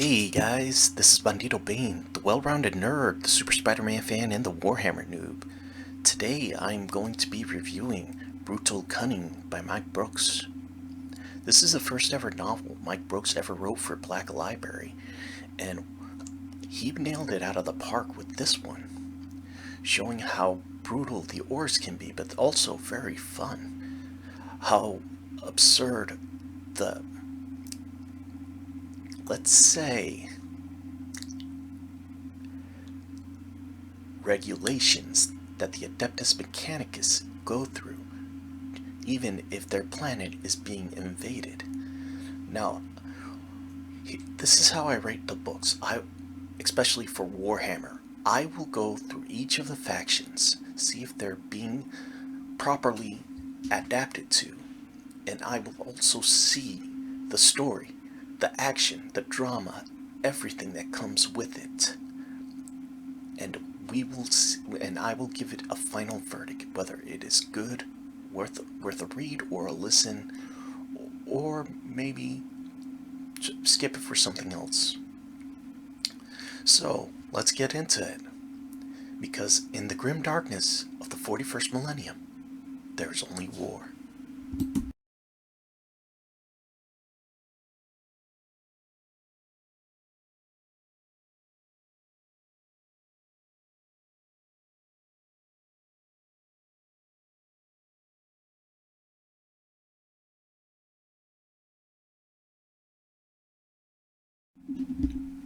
Hey guys, this is Bandito Bane, the well-rounded nerd, the Super Spider-Man fan, and the Warhammer noob. Today I'm going to be reviewing Brutal Kunnin by Mike Brooks. This is the first ever novel Mike Brooks ever wrote for Black Library, and he nailed it out of the park with this one, showing how brutal the Orcs can be, but also very fun. How absurd the, let's say, regulations that the Adeptus Mechanicus go through, even if their planet is being invaded. Now, this is how I rate the books. Especially for Warhammer, I will go through each of the factions, see if they're being properly adapted to, and I will also see the story, the action, the drama, everything that comes with it. And I will give it a final verdict, whether it is good, worth a read or a listen, or maybe skip it for something else. So let's get into it, because in the grim darkness of the 41st millennium, there's only war.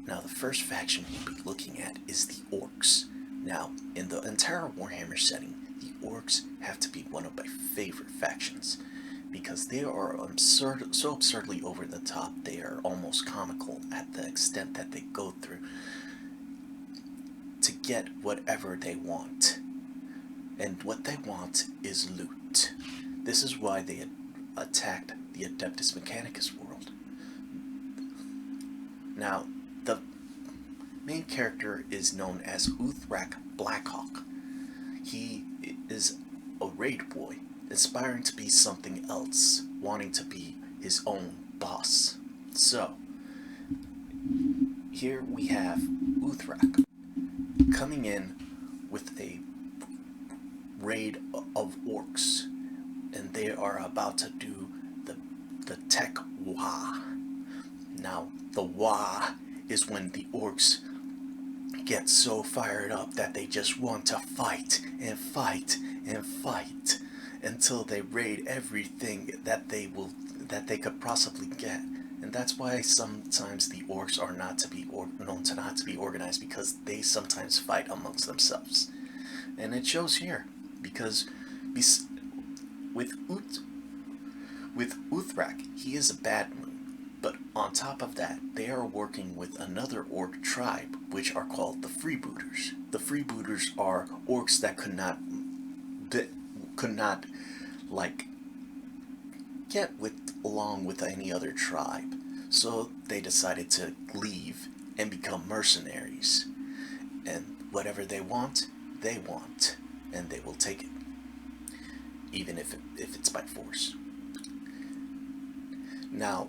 Now, the first faction we'll be looking at is the Orcs. Now, in the entire Warhammer setting, the Orcs have to be one of my favorite factions, because they are so absurdly over the top, they are almost comical at the extent that they go through to get whatever they want. And what they want is loot. This is why they attacked the Adeptus Mechanicus world. Now, the main character is known as Uthrak Blackhawk. He is a raid boy, aspiring to be something else, wanting to be his own boss. So, here we have Uthrak coming in with a raid of Orcs, and they are about to do the tech wah. Now, the wah is when the Orcs get so fired up that they just want to fight and fight and fight until they raid everything that they could possibly get. And that's why sometimes the Orcs are known to not to be organized, because they sometimes fight amongst themselves. And it shows here, because with Uthrak, he is a bad moon. But on top of that, they are working with another Orc tribe, which are called the Freebooters. The Freebooters are Orcs that could not like get along with any other tribe. So they decided to leave and become mercenaries. And whatever they want, and they will take it, even if it's by force. Now,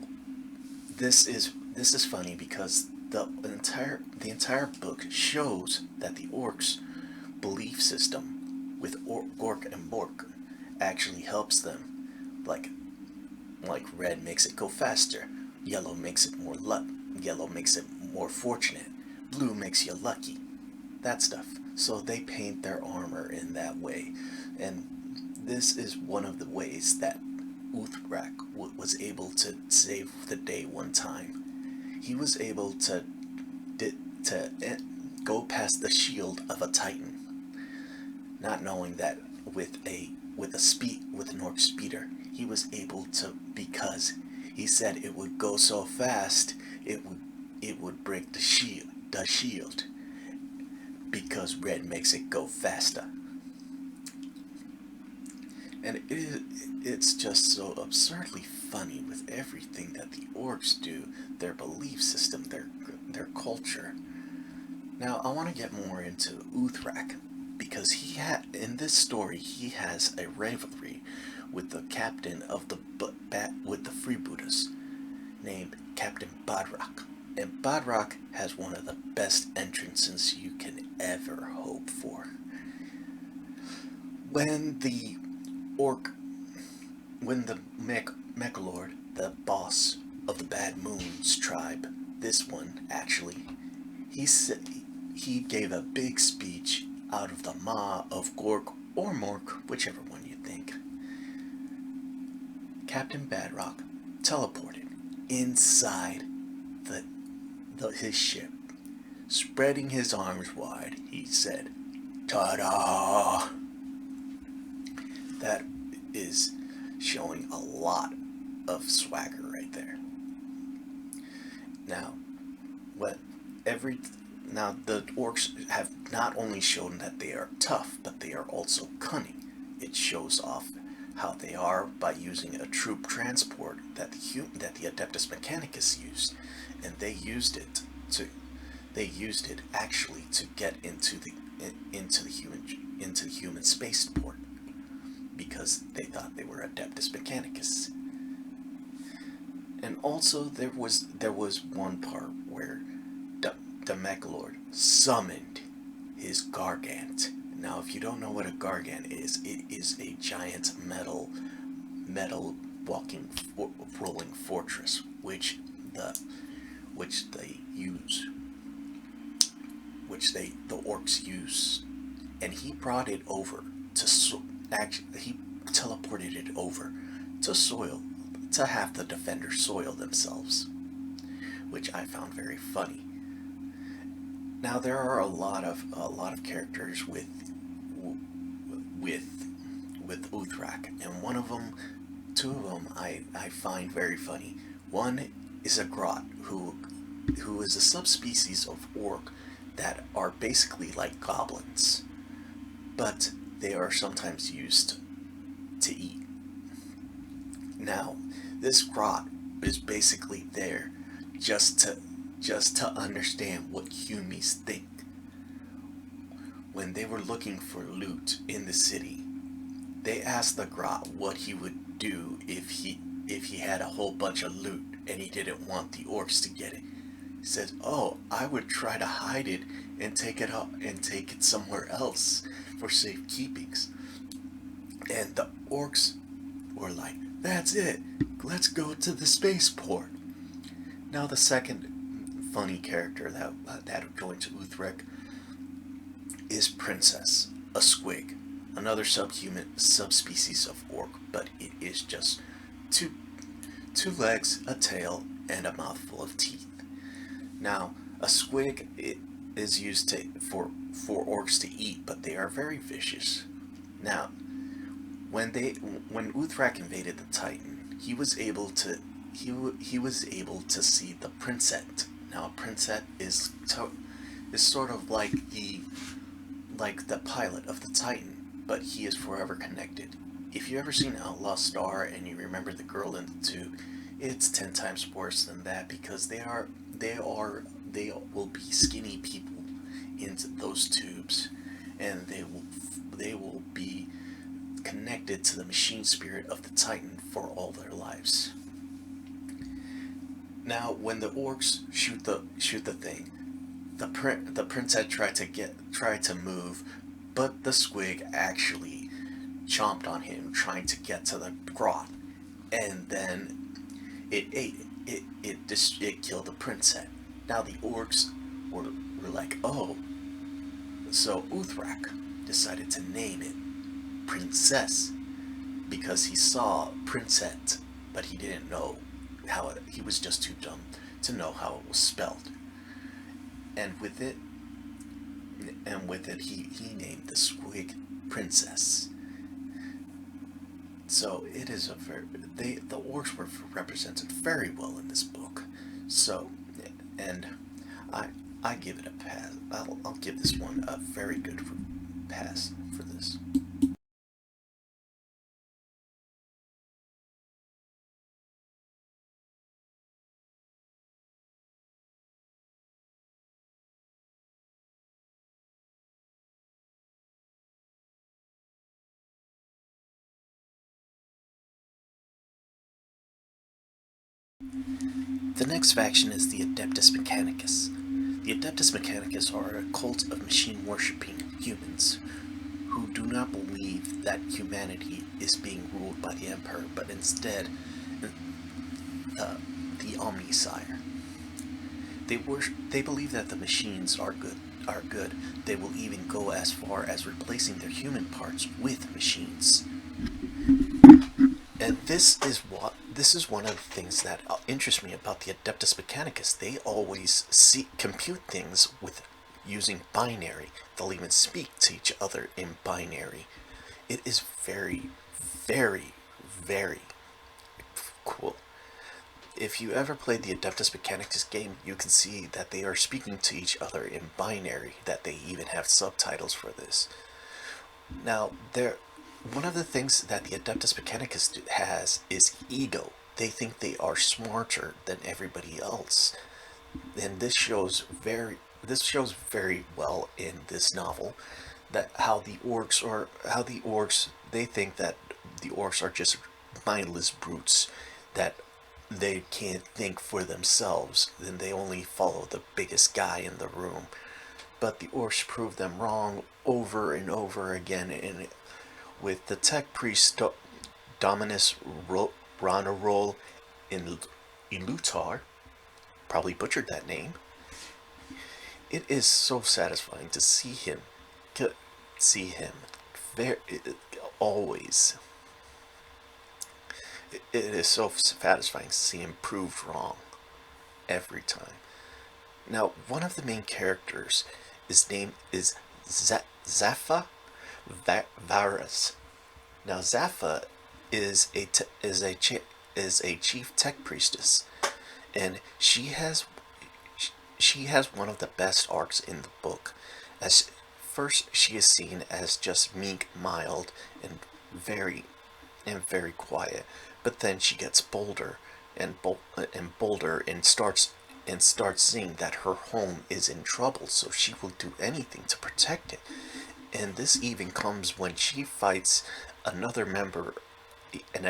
this is funny, because the entire book shows that the Orcs' belief system with Gork and Bork actually helps them. Like red makes it go faster, yellow makes it more fortunate, blue makes you lucky, that stuff. So they paint their armor in that way, and this is one of the ways that Uthrak was able to save the day one time. He was able to go past the shield of a Titan, not knowing that with an Orc speeder, he was able to, because he said it would go so fast it would break the shield, because red makes it go faster. And it's just so absurdly funny with everything that the Orcs do, their belief system, their culture. Now, I want to get more into Uthrak, because in this story he has a rivalry with the captain of with the freebooters, named Captain Badrak. And Bodrock has one of the best entrances you can ever hope for. When the orc, when the Mechalord, the boss of the Bad Moons tribe, this one actually, he gave a big speech out of the maw of Gork or Mork, whichever one you think. Captain Badrock teleported inside his ship. Spreading his arms wide, he said, "Ta-da!" That is showing a lot of swagger right there. Now, what every now the orcs have not only shown that they are tough, but they are also cunning. It shows off how they are by using a troop transport that the Adeptus Mechanicus used, and they used it actually to get into the human spaceport because they thought they were Adeptus Mechanicus. And also there was one part where the Mechalord summoned his Gargant. Now, if you don't know what a Gargant is, it is a giant metal walking rolling fortress, which the orcs use, and he brought it over to he teleported it over to soil, to have the defenders soil themselves, which I found very funny. Now there are a lot of characters with Uthrak, and two of them I find very funny. One is a Grot who is a subspecies of orc that are basically like goblins, but they are sometimes used to eat. Now, this Grot is basically there just to understand what humies think. When they were looking for loot in the city, they asked the Grot what he would do if he had a whole bunch of loot and he didn't want the orcs to get it. He said, "Oh, I would try to hide it and take it somewhere else for safekeepings." And the orcs were like, "That's it. Let's go to the spaceport." Now the second funny character that joined Uthrak is Princess, a squig, another subspecies of orc, but it is just two legs, a tail, and a mouthful of teeth. Now, a squig is used for orcs to eat, but they are very vicious. Now, when Uthrak invaded the Titan, he was able to see the Princet. Now, a Princet is sort of like the pilot of the Titan, but he is forever connected. If you ever seen Outlaw Star and you remember the girl in the tube, it's 10 times worse than that, because they will be skinny people into those tubes, and they will be connected to the machine spirit of the Titan for all their lives. Now, when the orcs shoot the thing, the princess tried to move, but the squig actually chomped on him, trying to get to the grot, and then it ate it. It killed the princess. Now the orcs were like, "Oh." So Uthrak decided to name it Princess, because he saw Princet, but he didn't know he was just too dumb to know how it was spelled. And with it, he named the squig Princess. So it is the orcs were represented very well in this book. So, and I give it a pass. I'll give this one a very good pass for this. The next faction is the Adeptus Mechanicus. The Adeptus Mechanicus are a cult of machine-worshipping humans who do not believe that humanity is being ruled by the Emperor, but instead the Omnisire. They believe that the machines are good. They will even go as far as replacing their human parts with machines. And this is one of the things that interests me about the Adeptus Mechanicus. They always compute things with using binary. They'll even speak to each other in binary. It is very, very, very cool. If you ever played the Adeptus Mechanicus game, you can see that they are speaking to each other in binary, that they even have subtitles for this. Now, one of the things that the Adeptus Mechanicus has is ego. They think they are smarter than everybody else. And this shows very well in this novel that how the orcs they think that the orcs are just mindless brutes, that they can't think for themselves, then they only follow the biggest guy in the room. But the orcs prove them wrong over and over again, and with the tech priest Dominus Ronarol in Ilutar, probably butchered that name. It is so satisfying to see him. Always. It is so satisfying to see him proved wrong every time. Now, one of the main characters, his name is Zapha Varus. Now, Zapha is a chief tech priestess, and she has one of the best arcs in the book. As first, she is seen as just meek, mild, and very quiet. But then she gets bolder and bolder and starts seeing that her home is in trouble, so she will do anything to protect it. And this even comes when she fights another member, an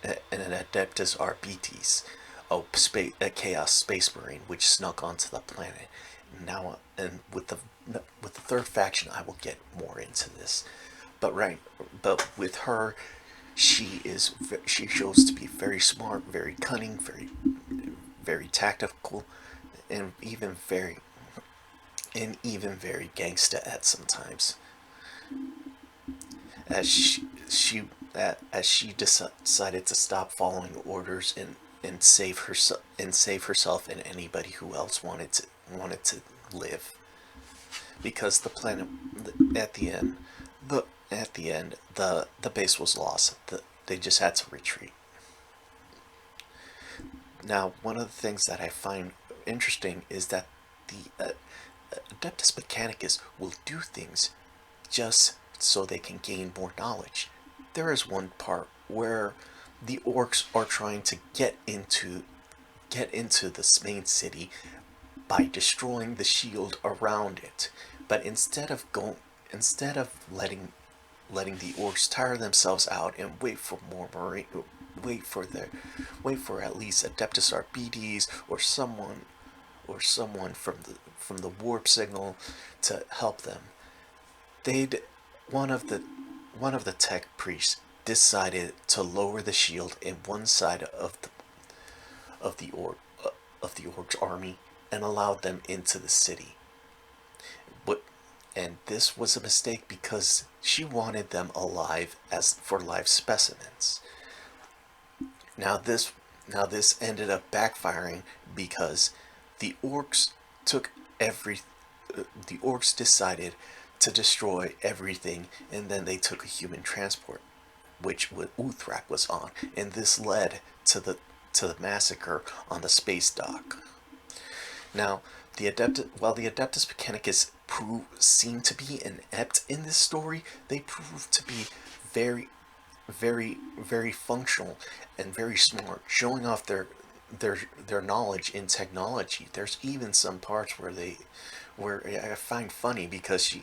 Adeptus Arbites, a Chaos Space Marine, which snuck onto the planet. Now, and with the third faction, I will get more into this. But with her, she shows to be very smart, very cunning, very tactical, and even very gangsta at sometimes. As she decided to stop following orders and save herself and anybody who else wanted to live, because the planet at the end the base was lost. They just had to retreat. Now, one of the things that I find interesting is that the Adeptus Mechanicus will do things just so they can gain more knowledge. There is one part where the orcs are trying to get into this main city by destroying the shield around it. But instead of letting the orcs tire themselves out and wait for at least Adeptus Arbites or someone from the warp signal to help them, one of the tech priests decided to lower the shield in one side of the orc's army and allowed them into the city. And this was a mistake because she wanted them alive for live specimens. Now this ended up backfiring because the orcs decided to destroy everything, and then they took a human transport, which Uthrak was on, and this led to the massacre on the space dock. Now, while the Adeptus Mechanicus seem to be inept in this story, they prove to be very, very, very functional and very smart, showing off their knowledge in technology. There's even some parts where I find funny because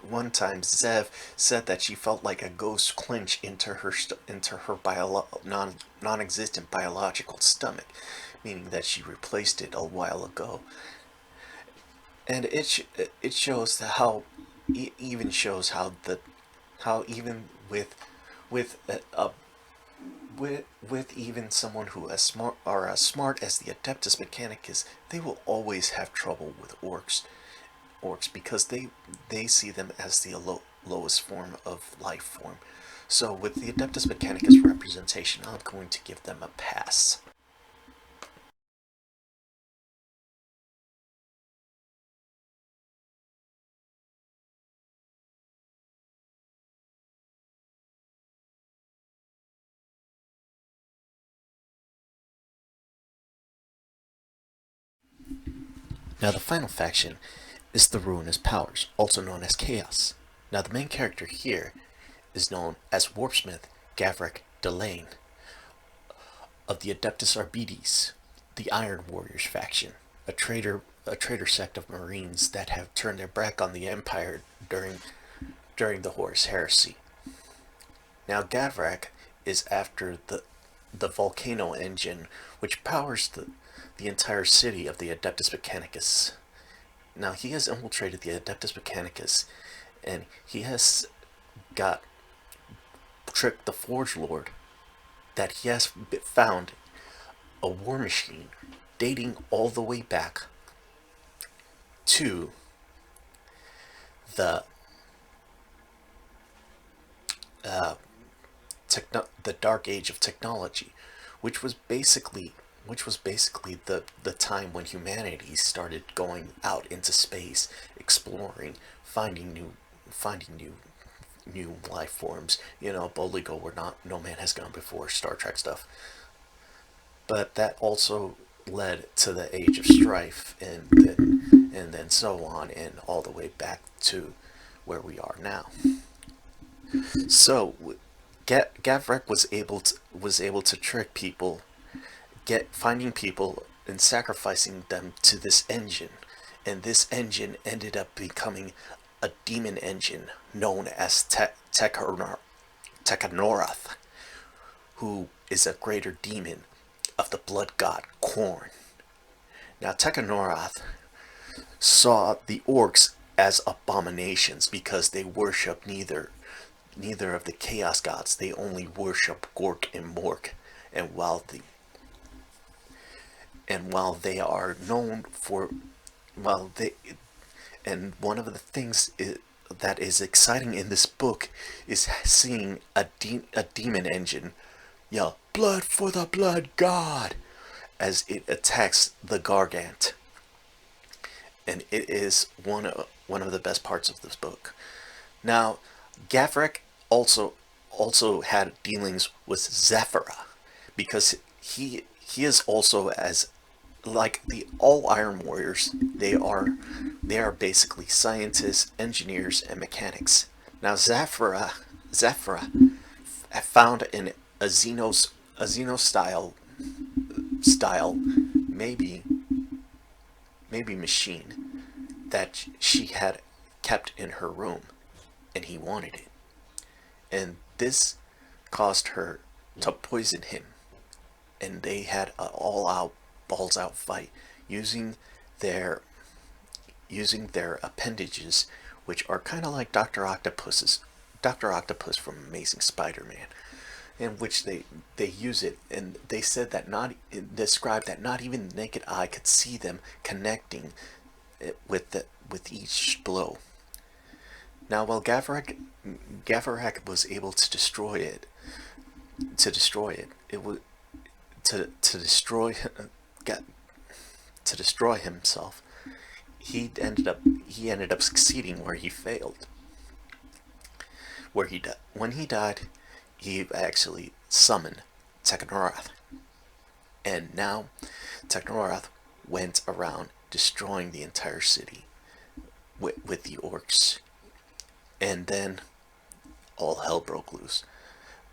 one time Zev said that she felt like a ghost clench into her non-existent biological stomach, meaning that she replaced it a while ago. And it shows how even shows how how even with with even someone who as smart are as smart as the Adeptus Mechanicus, they will always have trouble with orcs because they see them as the lowest form of life form. So with the Adeptus Mechanicus representation, I'm going to give them a pass. Now the final faction is the Ruinous Powers, also known as Chaos. Now the main character here is known as Warpsmith Gavrik Delane of the Adeptus Arbites, the Iron Warriors faction, a traitor sect of Marines that have turned their back on the Empire during the Horus Heresy. Now Gavrak is after the volcano engine which powers the entire city of the Adeptus Mechanicus. Now he has infiltrated the Adeptus Mechanicus and he has got tricked the Forge Lord that he has found a war machine dating all the way back to the uh, the Dark Age of technology, which was basically the time when humanity started going out into space, exploring, finding new life forms. You know, boldly go where not no man has gone before, Star Trek stuff. But that also led to the Age of Strife, and then so on, and all the way back to where we are now. So Gavrek was able to trick people, finding people and sacrificing them to this engine, and this engine ended up becoming a demon engine known as Tekanorath, who is a greater demon of the blood god Khorne. Now Tekanorath saw the orcs as abominations because they worship neither of the chaos gods. They only worship Gork and Mork, and while they are known for while they and one of the things that is exciting in this book is seeing a demon engine yell blood for the blood god as it attacks the Gargant, and it is one of the best parts of this book. Now Gavrik also had dealings with Zephyra because he is also as like the all Iron Warriors. They are basically scientists, engineers, and mechanics. Now Zephyra found in a Xeno style maybe machine that she had kept in her room, and he wanted it, and this caused her to poison him, and they had an all-out, balls-out fight using their appendages, which are kind of like Doctor Octopus from Amazing Spider-Man, in which they use it, and they said that described that not even the naked eye could see them connecting with each blow. Now, while Gavarak was able to destroy it, it was to destroy to destroy himself. He ended up succeeding where he failed. When he died, he actually summoned Teknorath, and now Teknorath went around destroying the entire city with the orcs, and then all hell broke loose.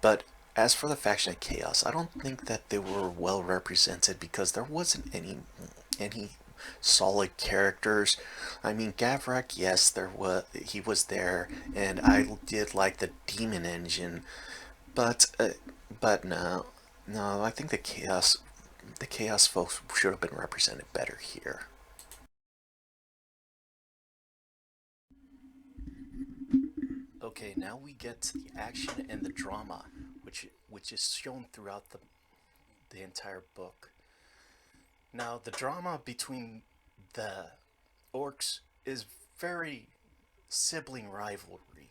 But as for the faction of Chaos, I don't think that they were well represented because there wasn't any solid characters. I mean, Gavrak, yes, he was there, and I did like the Demon Engine, but no, I think the Chaos the Chaos folks should have been represented better here. Okay, now we get to the action and the drama, which is shown throughout the entire book. Now, the drama between the Orcs is very sibling rivalry.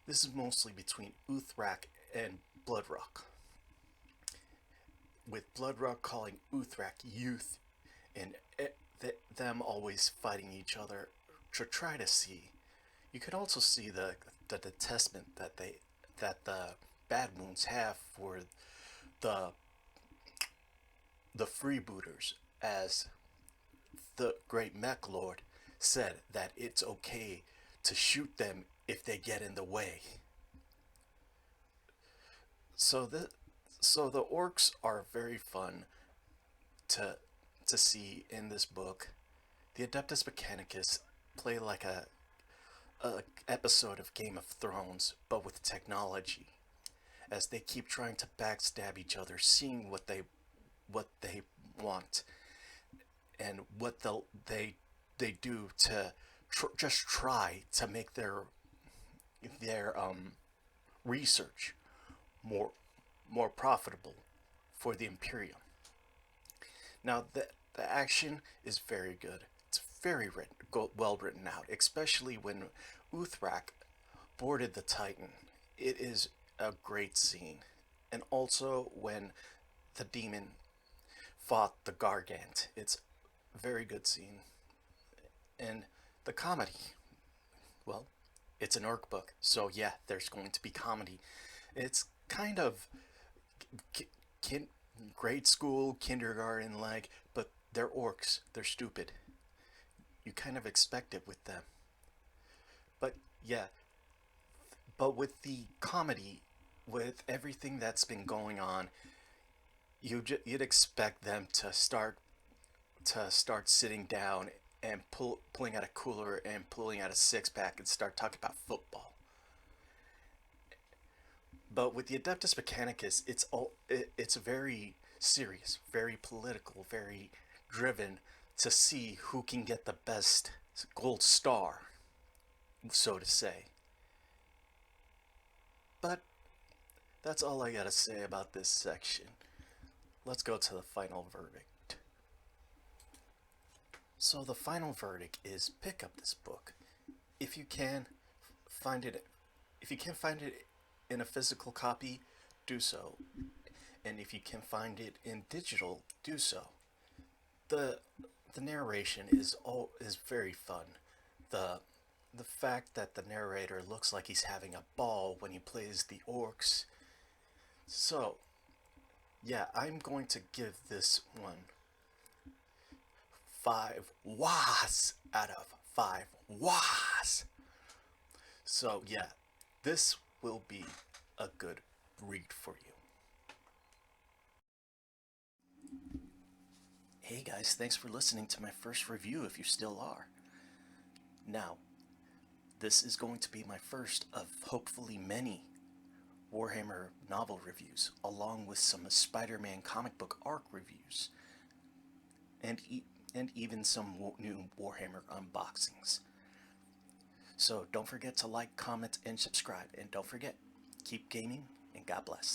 This is mostly between Uthrak and Bloodrock, with Bloodrock calling Uthrak youth, and them always fighting each other to try to see. You can also see the detestment that the Bad Moons have for the freebooters, as the great Mech Lord said that it's okay to shoot them if they get in the way. So the Orcs are very fun to see in this book. The Adeptus Mechanicus play like a episode of Game of Thrones, but with technology, as they keep trying to backstab each other, seeing what they want and what they do to just try to make their research more profitable for the Imperium. Now the action is very good. It's very well written out, especially when Uthrak boarded the Titan. It is a great scene, and also when the demon fought the Gargant. It's a very good scene. And the comedy, well, it's an orc book, so yeah, there's going to be comedy. It's kind of grade school, kindergarten like, but they're orcs. They're stupid. You kind of expect it with them. But yeah, but with the comedy, with everything that's been going on, you'd expect them to start sitting down and pulling out a cooler and pulling out a six pack and start talking about football. But with the Adeptus Mechanicus, it's very serious, very political, very driven to see who can get the best gold star, so to say. But that's all I gotta say about this section. Let's go to the final verdict. So the final verdict is pick up this book. If you can find it if you can't find it in a physical copy, do so. And if you can find it in digital, do so. The narration is very fun. The fact that the narrator looks like he's having a ball when he plays the orcs. So, yeah, I'm going to give this one 5 was out of 5 was. So, yeah, this will be a good read for you. Hey guys, thanks for listening to my first review if you still are. Now, this is going to be my first of hopefully many Warhammer novel reviews, along with some Spider-Man comic book arc reviews, and even some new Warhammer unboxings. So don't forget to like, comment, and subscribe, and don't forget, keep gaming, and God bless.